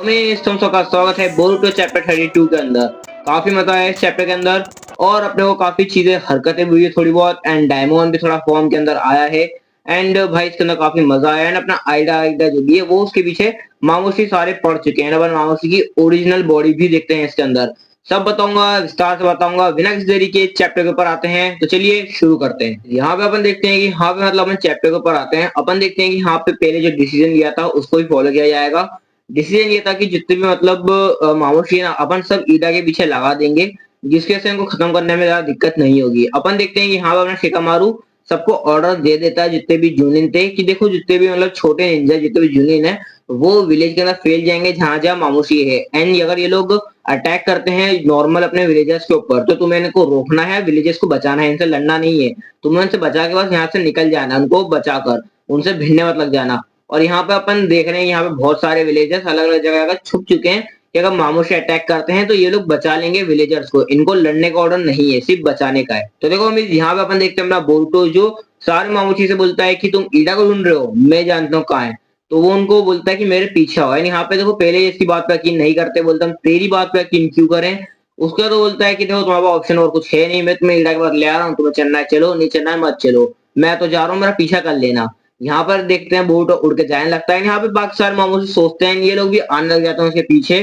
तो मैं इस तुम सबका स्वागत है बोरुटो चैप्टर 32 के अंदर। काफी मजा आया इस चैप्टर के अंदर और अपने को काफी चीजें हरकतें भी हुई है थोड़ी बहुत एंड डायमंड भी थोड़ा फॉर्म के अंदर आया है। एंड भाई इसके अंदर काफी मजा आया एंड अपना आइडा आइडा जो भी है वो उसके पीछे मामूसी सारे पड़ चुके हैं। अपन मामूसी की ओरिजिनल बॉडी भी देखते हैं इसके अंदर। सब बताऊंगा, विस्तार से बताऊंगा, बिना किसी देरी के चैप्टर के ऊपर आते हैं। तो चलिए शुरू करते हैं। यहाँ पे अपन देखते हैं कि यहाँ पे मतलब अपन चैप्टर के ऊपर आते हैं। अपन देखते हैं कि यहाँ पे पहले जो डिसीजन लिया था उसको भी फॉलो किया जाएगा। डिसीजन ये था कि जितने भी मतलब मामूशी है ना अपन सब ईडा के पीछे लगा देंगे, जिसके से इनको खत्म करने में ज्यादा दिक्कत नहीं होगी। अपन देखते हैं कि यहाँ पे अपना शिकामारू सबको ऑर्डर दे देता है, जितने भी जूनिन थे, कि देखो जितने भी मतलब छोटे निंजा जितने भी जूनिन है वो विलेज के अंदर फैल जाएंगे जहां जहां मामूशी है। एंड अगर ये लोग अटैक करते हैं नॉर्मल अपने विलेजर्स के ऊपर तो तुम्हें इनको रोकना है, विलेजर्स को बचाना है, इनसे लड़ना नहीं है। तुम्हें उनसे बचा के बस यहाँ से निकल जाना, उनको बचाकर उनसे भिड़ने मत लग जाना। और यहाँ पे अपन देख रहे हैं यहाँ पे बहुत सारे विलेजर्स अलग अलग जगह छुप चुके हैं कि अगर मामूशी अटैक करते हैं तो ये लोग बचा लेंगे विलेजर्स को। इनको लड़ने का ऑर्डर नहीं है, सिर्फ बचाने का है। तो देखो हम यहाँ पे अपन देखते हैं अपना बोरुटो जो सारे मामूशी से बोलता है कि तुम ईडा को ढूंढ रहे हो, मैं जानता हूँ कहाँ है। तो वो उनको बोलता है कि मेरे पीछे आओ। यहाँ पे देखो पहले इसकी बात पे यकीन नहीं करते, बोलता हम तेरी बात पे यकीन क्यों करें। उसका तो बोलता है कि देखो तुम्हारे पास ऑप्शन और कुछ है नहीं, मैं तुम्हें ईडा के पास ले आ रहा हूँ, तुम्हें चलना है चलो, नहीं चलना है मत चलो, मैं तो जा रहा हूँ, मेरा पीछा कर लेना। यहाँ पर देखते हैं बोट उड़ के जाने लगता है। यहाँ पे बाकी सारे मामूसी सोचते हैं, ये लोग भी आने लग जाते हैं उसके पीछे।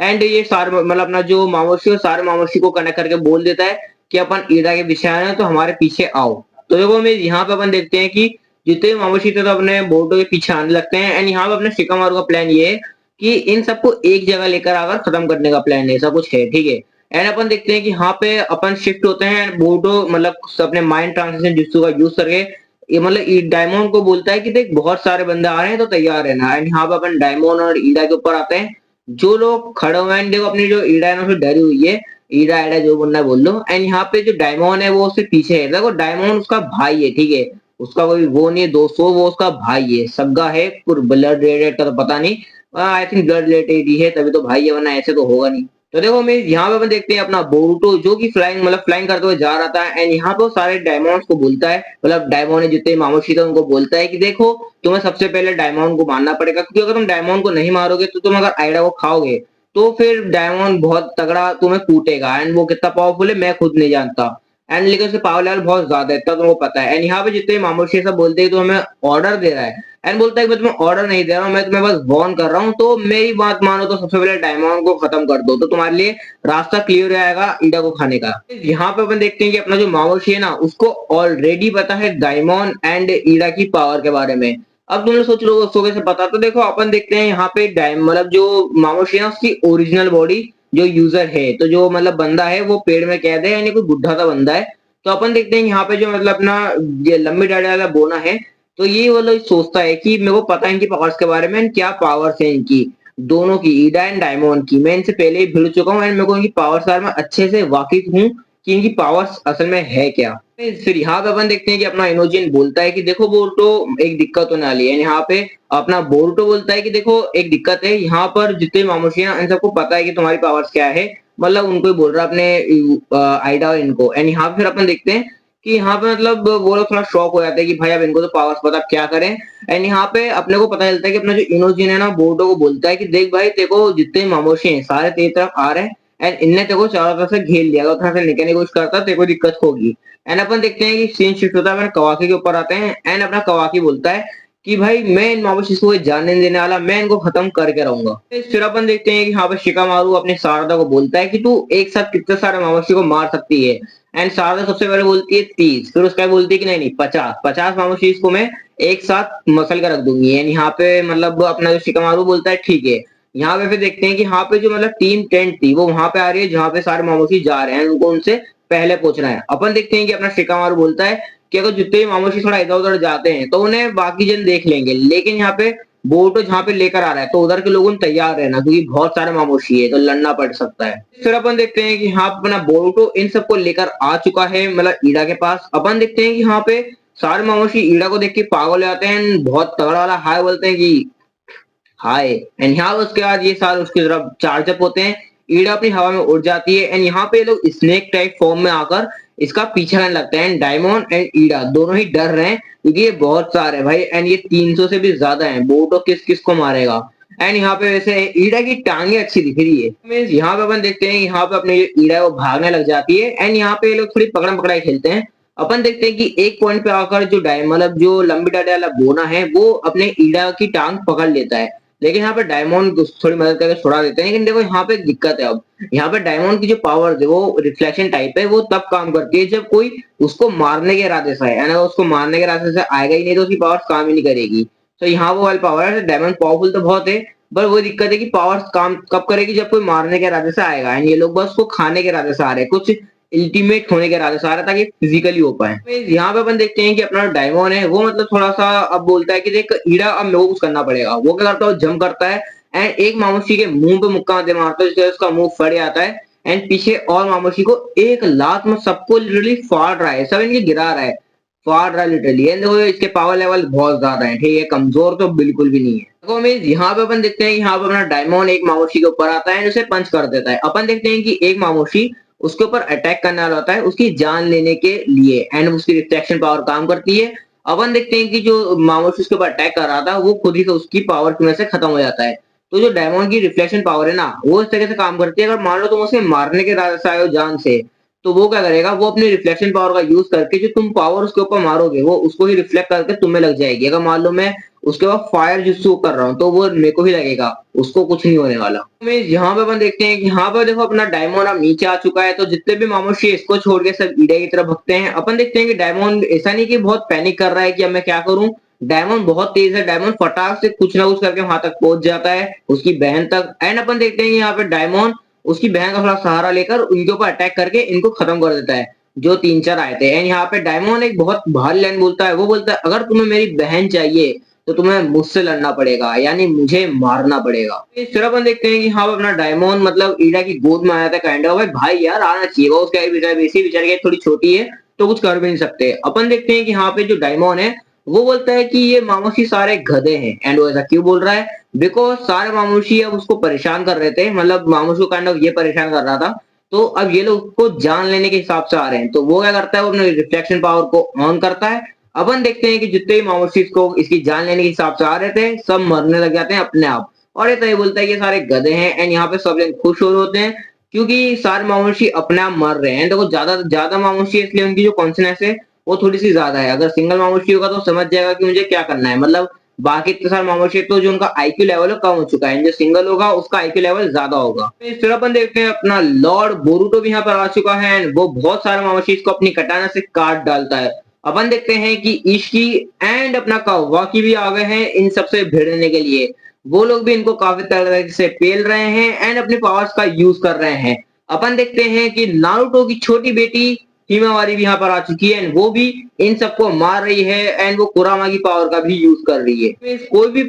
एंड ये सारे मतलब अपना जो मामूसी और सारे मामूसी को कनेक्ट करके बोल देता है कि अपन ईडा के पीछे आ रहे हैं तो हमारे पीछे आओ। तो देखो मैं यहाँ पे अपन देखते हैं कि जितने भी मामूसी थे तो अपने बोटो के पीछे आने लगते हैं। एंड यहाँ पे अपने शिकामारू का प्लान ये है कि इन सबको एक जगह लेकर आकर खत्म करने का प्लान है, ऐसा कुछ है, ठीक है। एंड अपन देखते हैं कि यहाँ पे अपन शिफ्ट होते हैं, बोटो मतलब अपने माइंड ट्रांसलेशन जिस्सू का यूज करके ये मतलब डायमंड को बोलता है कि देख बहुत सारे बंदे आ रहे हैं तो तैयार रहना। एंड यहाँ पे अपन डायमंड और ईडा के ऊपर आते हैं। जो लोग खड़े हुए हैं देखो अपनी जो ईडा है ना उससे डरी हुई है, ईडा ईडा जो बोलना है बोल लो। एंड यहाँ पे जो डायमंड है वो उससे पीछे है। देखो डायमंड उसका भाई है, ठीक है, उसका कोई वो नहीं है दोस्तों, वो उसका भाई है, सगा है, ब्लड रिलेटेड का तो पता नहीं, आई थिंक ब्लड रिलेटेड ही है, तभी तो भाई है, वरना ऐसे तो होगा नहीं। तो देखो मैं यहाँ पे अपन देखते हैं अपना बोरुटो जो कि फ्लाइंग मतलब फ्लाइंग करते हुए जा रहा था। एंड यहाँ पे वो सारे डायमंड्स को बोलता है, मतलब डायमंड ने जितने मामूशी थे उनको बोलता है कि देखो तुम्हें सबसे पहले डायमंड को मारना पड़ेगा, क्योंकि अगर तुम डायमंड को नहीं मारोगे तो तुम अगर आइडा को खाओगे तो फिर डायमंड बहुत तगड़ा तुम्हें कूटेगा। एंड वो कितना पावरफुल है मैं खुद नहीं जानता। एंड लेकिन उसके पावर लेवल बहुत ज्यादा है, इतना तुमको पता है। एंड यहाँ पे जितने मामूशी सब बोलते हैं तो हमें ऑर्डर दे रहा है। एंड बोलता है कि मैं तुम्हें ऑर्डर नहीं दे रहा हूँ, मैं तुम्हें बस वार्न कर रहा हूँ, तो मेरी बात मानो तो सबसे पहले डायमंड को खत्म कर दो, तो तुम्हारे लिए रास्ता क्लियर रहेगा ईडा को खाने का। यहाँ पे अपन देखते हैं कि अपना जो मामूशी है ना उसको ऑलरेडी पता है डायमंड एंड ईडा की पावर के बारे में। अब तुम लोग सोच लो उसको कैसे पता, तो देखो अपन देखते हैं यहाँ पे मतलब जो मामूशी है ना उसकी ओरिजिनल बॉडी जो यूजर है, तो जो मतलब बंदा है वो पेड़ में कैद है, यानी कोई बुढ़ा सा बंदा है। तो अपन देखते हैं यहाँ पे जो मतलब अपना ये लंबी दाढ़ी वाला बोना है, तो ये वो लोग सोचता है कि मेरे को पता है इनकी पावर्स के बारे में, क्या पावर्स है इनकी दोनों की, ईडा एंड डायमंड की। मैं इनसे पहले ही भिड़ चुका हूँ एंड मेरे को इनकी पावर्स के बारे में अच्छे से वाकिफ हूँ कि इनकी पावर्स असल में है क्या। फिर यहाँ पे अपन देखते हैं कि अपना इनोजिन बोलता है कि देखो बोरुटो एक दिक्कत होने वाली है। यहाँ पे अपना बोरुटो बोलता है कि देखो एक दिक्कत है, यहाँ पर जितने मामूशी हैं इन सबको पता है कि तुम्हारी पावर्स क्या है, मतलब उनको ही बोल रहा है अपने आइडा और इनको। एंड यहाँ पे फिर अपन देखते हैं कि यहाँ पे मतलब वो लोग थोड़ा शॉक हो जाते हैं कि भाई अब इनको तो पावर्स पता, अब क्या करें। एंड यहाँ पे अपने को पता चलता है कि अपना जो इनोजिन है ना बोरुटो को बोलता है कि देख भाई देखो जितने मामूशी हैं सारे तेरी तरफ आ रहे हैं एंड इनने तेरे को चारों तरफ से घेर लिया, अगर थोड़ा सा निकलने की कोशिश करता तेरे को दिक्कत होगी। एंड अपन देखते हैं कि सीन शिफ्ट होता है, अपन कवाकी के ऊपर आते हैं। एंड अपना कवाकी बोलता है कि भाई मैं इन मामूशी को जाने नहीं देने वाला, मैं इनको खत्म करके रहूंगा। फिर अपन देखते हैं कि यहाँ पे शिकामारू अपने शारदा को बोलता है कि तू एक साथ कितने सारे मामूशी को मार सकती है। एंड शारदा सबसे पहले बोलती है 30, फिर उसके बाद बोलती है कि नहीं नहीं 50 मामूशी को मैं एक साथ मसल कर रख दूंगी। एंड यहाँ पे मतलब अपना जो शिकामारू बोलता है ठीक है। यहाँ पे फिर देखते हैं कि यहाँ पे जो मतलब टीम टेंट थी वो वहां पे आ रही है जहाँ पे सारे मामूशी जा रहे हैं, उनको उनसे पहले पहुंचना है। अपन देखते हैं कि अपना शिकामारू बोलता है कि अगर जितने भी मामूशी थोड़ा इधर उधर जाते हैं तो उन्हें बाकी जन देख लेंगे, लेकिन यहाँ पे बोरुटो जहाँ पे लेकर आ रहा है तो उधर के लोगों ने तैयार रहना, क्योंकि बहुत सारे मामूशी है तो लड़ना पड़ सकता है। फिर अपन देखते हैं कि यहाँ पे अपना बोरुटो इन सबको लेकर आ चुका है मतलब ईडा के पास। अपन देखते हैं कि यहाँ पे सारे मामूशी ईडा को देख के पागल हो जाते हैं, बहुत तगड़ा वाला हाय बोलते हैं कि हाय। एंड यहाँ उसके बाद ये सारे उसकी तरफ चार्ज अप होते हैं, ईडा अपनी हवा में उड़ जाती है। एंड यहाँ पे लोग स्नेक टाइप फॉर्म में आकर इसका पीछा करने लगते हैं। डायमंड एंड ईडा दोनों ही डर रहे हैं क्योंकि ये बहुत सारे भाई, एंड ये 300 से भी ज्यादा है, बोरुटो किस किस को मारेगा। एंड यहाँ पे वैसे ईडा की टांगे अच्छी दिख रही है। मींस यहाँ पे अपन देखते हैं यहाँ पे अपने जो ईडा है वो भागने लग जाती है एंड यहाँ पे ये लोग थोड़ी पकड़म पकड़ाई खेलते हैं। अपन देखते हैं कि एक पॉइंट पे आकर जो मतलब जो लंबी डांडे वाला बोना है वो अपने ईडा की टांग पकड़ लेता है। लेकिन यहाँ पे डायमंड थोड़ी मदद करके छुड़ा देते हैं। लेकिन देखो यहाँ पे एक दिक्कत है। अब यहाँ पे डायमंड की जो पावर है वो रिफ्लेक्शन टाइप है, वो तब काम करती है जब कोई उसको मारने के इरादे से है। अगर उसको मारने के इरादे से आएगा ही नहीं तो उसकी पावर काम ही नहीं करेगी। तो यहाँ वो वाली पावर है। डायमंड पावरफुल तो बहुत है, पर वो दिक्कत है कि पावर काम कब करेगी जब कोई मारने के इरादे से आएगा। एंड ये लोग बस उसको खाने के इरादे से आ रहे हैं, कुछ अल्टीमेट होने के इरादे से आ रहा है ताकि फिजिकली हो पाए। यहाँ पे अपन देखते हैं कि अपना डायमंड है वो थोड़ा सा अब बोलता है कि देख ईडा अब मेरे को कुछ करना पड़ेगा। वो क्या करता है, जंप करता है एंड एक मामूशी के मुंह पे मुक्का मारता है जिससे उसका मुंह फट जाता है। एंड पीछे और मामूशी को एक लात में सबको लिटरली फाड़ रहा है, सब इनके गिरा रहा है, फाड़ रहा है लिटरली। एंड देखो इसके पावर लेवल बहुत ज्यादा है, ठीक है, कमजोर तो बिल्कुल भी नहीं है। देखो मींस यहाँ पे अपन देखते हैं कि यहाँ पे अपना डायमंड एक मामूशी के ऊपर आता है एंड उसे पंच कर देता है। अपन देखते हैं कि एक मामूशी उसके ऊपर अटैक करने वाला होता है उसकी जान लेने के लिए एंड उसकी रिफ्लेक्शन पावर काम करती है। अपन देखते हैं कि जो मामूशी उसके ऊपर अटैक कर रहा था वो खुद ही से उसकी पावर की वजह से खत्म हो जाता है। तो जो डायमंड की रिफ्लेक्शन पावर है ना वो इस तरह से काम करती है। अगर मान लो तुम उसे मारने के इरादे से आए हो जान से, तो वो क्या करेगा, वो अपनी रिफ्लेक्शन पावर का यूज करके जो तुम पावर उसके ऊपर मारोगे वो उसको ही रिफ्लेक्ट करके तुम्हें लग जाएगी। अगर मान लो मैं उसके बाद फायर जिसको कर रहा हूँ तो वो मेरे को ही लगेगा, उसको कुछ नहीं होने वाला। यहाँ पे अपन देखते हैं कि यहाँ पे देखो अपना डायमंड अब नीचे आ चुका है। तो जितने भी मामूशी इसको छोड़ के सब ईडा की तरफ भगते हैं। अपन देखते हैं कि डायमंड ऐसा नहीं कि बहुत पैनिक कर रहा है कि अब मैं क्या करूं। डायमंड बहुत तेज है, डायमंड फटाक से कुछ ना कुछ करके वहां तक पहुंच जाता है उसकी बहन तक। एंड अपन देखते हैं कि यहाँ पे डायमंड उसकी बहन का थोड़ा सहारा लेकर उनके ऊपर अटैक करके इनको खत्म कर देता है जो 3-4 आए थे। एंड यहाँ पे डायमंड एक बहुत भारी लाइन बोलता है, वो बोलता है अगर तुम्हें मेरी बहन चाहिए तो तुम्हें मुझसे लड़ना पड़ेगा, यानी मुझे मारना पड़ेगा। फिर अपन देखते हैं कि हाँ अपना डायमंड ईडा की गोद में आया था काइंड ऑफ, भाई यार आना चाहिए, वो उसका बेचारी थोड़ी छोटी है तो कुछ कर भी नहीं सकते। अपन देखते हैं कि यहाँ पे जो डायमंड है वो बोलता है कि ये मामूशी सारे गधे हैं। एंड वो ऐसा क्यों बोल रहा है, बिकॉज सारे मामूशी अब उसको परेशान कर रहे थे, मामूशी को काइंड ऑफ ये परेशान कर रहा था। तो अब ये लोग उसको जान लेने के हिसाब से आ रहे हैं। तो वो क्या करता है, वो अपने रिफ्लेक्शन पावर को ऑन करता है। अपन देखते हैं कि जितने भी मामूशी इसको इसकी जान लेने के हिसाब से आ रहे थे सब मरने लग जाते हैं अपने आप। और ये तो ये बोलता है कि सारे गधे हैं। एंड यहाँ पे सब लोग खुश हो रहे होते हैं क्योंकि सारे मामूशी अपने आप मर रहे हैं। देखो ज्यादा ज्यादा मामूशी इसलिए उनकी जो कॉन्शियसनेस है वो थोड़ी सी ज्यादा है। अगर सिंगल मामूशी होगा तो समझ जाएगा कि मुझे क्या करना है, बाकी इतने सारे मामूशी तो जो उनका आईक्यू लेवल है कम हो चुका है, जो सिंगल होगा उसका आईक्यू लेवल ज्यादा होगा। फिर अपन देखते हैं अपना लॉर्ड बोरुटो भी यहाँ पर आ चुका है। वो बहुत सारे मामूशी को अपनी कटाना से काट डालता है। अपन देखते हैं कि इश्की एंड अपना कावाकी भी आ गए हैं इन सबसे भिड़ने के लिए। वो लोग भी इनको काफी तरह से पेल रहे हैं एंड अपने पावर्स का यूज कर रहे हैं। अपन देखते हैं कि नारुतो की छोटी बेटी हिमावारी भी यहाँ पर आ चुकी है एंड वो भी इन सबको मार रही है एंड वो कुरामा की पावर का भी यूज कर रही है। कोई भी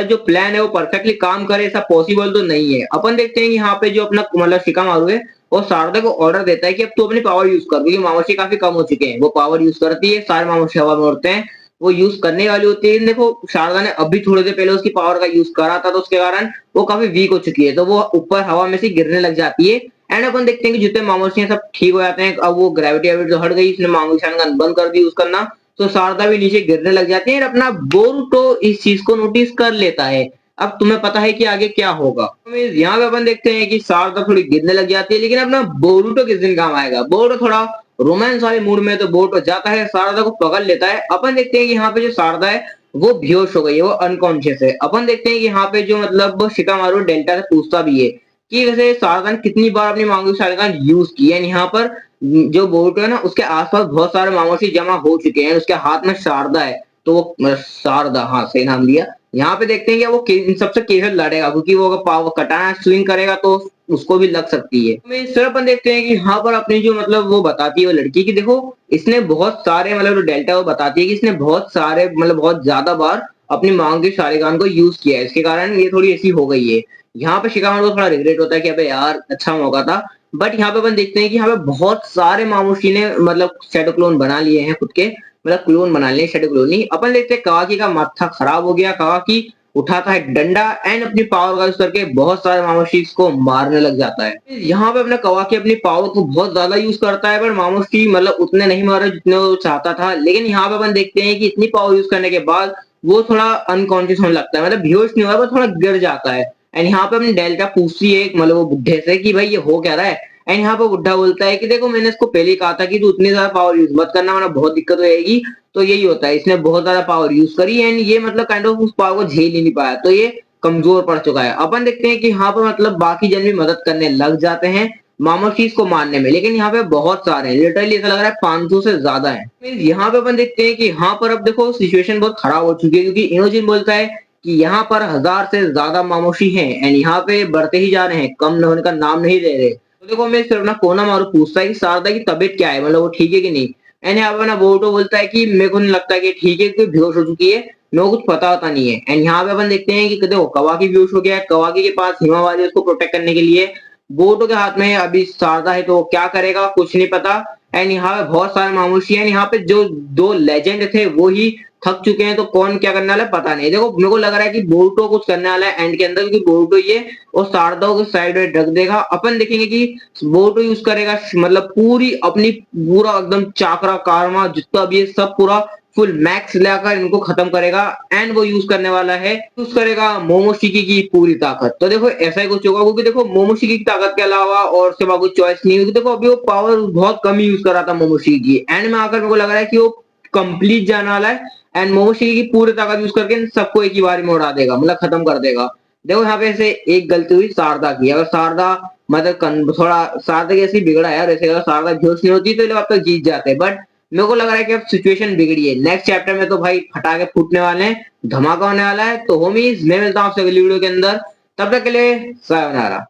जो प्लान है वो परफेक्टली काम करे ऐसा पॉसिबल तो नहीं है। अपन देखते हैं कि यहाँ पे जो अपना शिकामारू है वो शारदा को ऑर्डर देता है कि अब तू अपनी पावर यूज कर, क्योंकि मामूशी काफी कम हो चुके हैं। वो पावर यूज करती है, सारे मामूशी हवा में उड़ते हैं, वो यूज करने वाली होती है। देखो शारदा ने अभी थोड़ी देर पहले उसकी पावर का यूज करा था तो उसके कारण वो काफी वीक हो चुकी है, तो वो ऊपर हवा में से गिरने लग जाती है। एंड अपन देखते हैं कि जितने मामूशी हैं सब ठीक हो जाते हैं। अब वो ग्रेविटी जो हट गई, इसने मामूशी गन बंद कर दी यूज करना, तो शारदा भी नीचे गिरने लग जाती है। अपना बोरुटो इस चीज को नोटिस कर लेता है। अब तुम्हें पता है कि आगे क्या होगा। यहाँ पे अपन देखते हैं कि शारदा थोड़ी गिरने लग जाती है, लेकिन अपना बोरुटो किस दिन काम आएगा। बोरुटो थोड़ा रोमांस वाले मूड में, तो बोरुटो जाता है शारदा को पकड़ लेता है। अपन देखते हैं कि यहाँ पे जो शारदा है वो बेहोश हो गई है, वो अनकॉन्शियस है। अपन देखते हैं कि यहाँ पे जो शिकामारू डेल्टा से पूछता भी है कि वैसे शारदा ने कितनी बार अपनी मामूशी शारदा यूज की है। यहाँ पर जो बोरुटो है ना उसके आसपास बहुत सारे मामूशी जमा हो चुके हैं, उसके हाथ में शारदा है, तो वो शारदा, हाँ सही नाम लिया। यहाँ पे देखते हैं कि वो इन सबसे कैसे लड़ेगा, क्योंकि वो अगर पावर कटाना स्विंग करेगा तो उसको भी लग सकती है। इस तरह अपन देखते हैं कि यहाँ पर अपनी जो वो बताती है वो लड़की की, देखो इसने बहुत सारे जो डेल्टा वो बताती है कि इसने बहुत सारे बहुत ज्यादा बार अपनी मांग के शारीगान को यूज किया है, इसके कारण ये थोड़ी ऐसी हो गई है। यहाँ पे शिकामारू को थोड़ा रिग्रेट होता है कि अबे यार अच्छा मौका था। बट यहाँ पे अपन देखते हैं कि यहाँ पे बहुत सारे मामूशी ने शैडो क्लोन बना लिए हैं खुद के, क्लोन बना लिए शैडो क्लोन नहीं। अपन देखते हैं कावाकी का माथा खराब हो गया। कावाकी उठाता है डंडा एंड अपनी पावर का यूज करके बहुत सारे मामूशी को मारने लग जाता है। यहाँ पे अपना कावाकी अपनी पावर को बहुत ज्यादा यूज करता है, पर मामूशी उतने नहीं मारे जितने वो चाहता था। लेकिन यहाँ पे अपन देखते हैं कि इतनी पावर यूज करने के बाद वो थोड़ा अनकॉन्शियस होने लगता है, मतलब बेहोश नहीं हुआ, वो थोड़ा गिर जाता है। एंड यहाँ पे अपनी डेल्टा पूछती है मतलब वो बुड्ढे से कि भाई ये हो क्या रहा है। एंड यहाँ पे बुड्ढा बोलता है कि देखो मैंने इसको पहले ही कहा था कि तू उतनी ज्यादा पावर यूज मत करना वरना बहुत दिक्कत हो जाएगी। तो यही होता है, इसने बहुत ज्यादा पावर यूज करी एंड ये मतलब काइंड ऑफ उस पावर को झेल ही नहीं पाया, तो ये कमजोर पड़ चुका है। अपन देखते हैं कि यहाँ पर मतलब बाकी जन भी मदद करने लग जाते हैं मामोशीज को मारने में, लेकिन यहाँ पे बहुत सारे हैं, लिटरली ऐसा लग रहा है 500 से ज्यादा है। यहाँ पे अपन देखते हैं कि यहाँ पर अब देखो सिचुएशन बहुत खराब हो चुकी है, क्योंकि इनोजिन बोलता है कि यहाँ पर 1000 से ज्यादा मामोशी हैं एंड यहाँ पे बढ़ते ही जा रहे हैं, कम होने का नाम नहीं ले रहे। तो देखो मैं सिर्फ ना कोना मारू पूछता है कि शारदा की तबीयत क्या है, मतलब वो ठीक है कि नहीं। एंड यहाँ पे ना बोटो बोलता है कि मेरे को नहीं लगता कि ठीक है, क्योंकि बेहोश हो चुकी है, मेरे को कुछ पता होता नहीं है। एंड यहाँ पे अपन देखते हैं कि देखो कवाकी बेहोश हो गया है, कवाकी के पास हिमावारी उसको प्रोटेक्ट करने के लिए, बोटो के हाथ में अभी शारदा है, तो वो क्या करेगा कुछ नहीं पता। एंड यहाँ पे बहुत सारे मामूशी हैं, यहाँ पे जो दो लेजेंड थे वो ही थक चुके हैं, तो कौन क्या करने वाला है पता नहीं। देखो मेरे को लग रहा है कि बोरुटो कुछ करने वाला है एंड के अंदर, क्योंकि बोरुटो ये और शारदा को साइड में रख देगा। अपन देखेंगे कि बोरुटो यूज करेगा मतलब पूरी अपनी पूरा एकदम चाकरा कारमा जितना भी है सब पूरा फुल मैक्स लाकर इनको खत्म करेगा। एंड वो यूज करने वाला है, यूज करेगा मोमोशिकी की पूरी ताकत। तो देखो ऐसा ही कुछ होगा, क्योंकि देखो मोमोशिकी की ताकत के अलावा और उसके बाद कोई चॉइस नहीं होगी। देखो अभी वो पावर बहुत कम यूज कर रहा था मोमोशिकी की, एंड में आकर मेरे को लग रहा है कि वो कंप्लीट जाने वाला है एंड मोमोशिकी की पूरी ताकत यूज करके इन सबको एक ही बार में उड़ा देगा, मतलब खत्म कर देगा। देखो यहाँ पे से एक गलती हुई शारदा की, अगर शारदा मतलब थोड़ा शारदा कैसे बिगड़ा है, वैसे अगर शारदा बेहोश नहीं होती तो ये लोग अब तक जीत जाते। बट मेरे को लग रहा है कि अब सिचुएशन बिगड़ी है, नेक्स्ट चैप्टर में तो भाई फटाके फूटने वाले हैं, धमाका होने वाला है। तो होमीज मैं मिलता हूँ आपसे अगली वीडियो के अंदर, तब तक के लिए सायोनारा।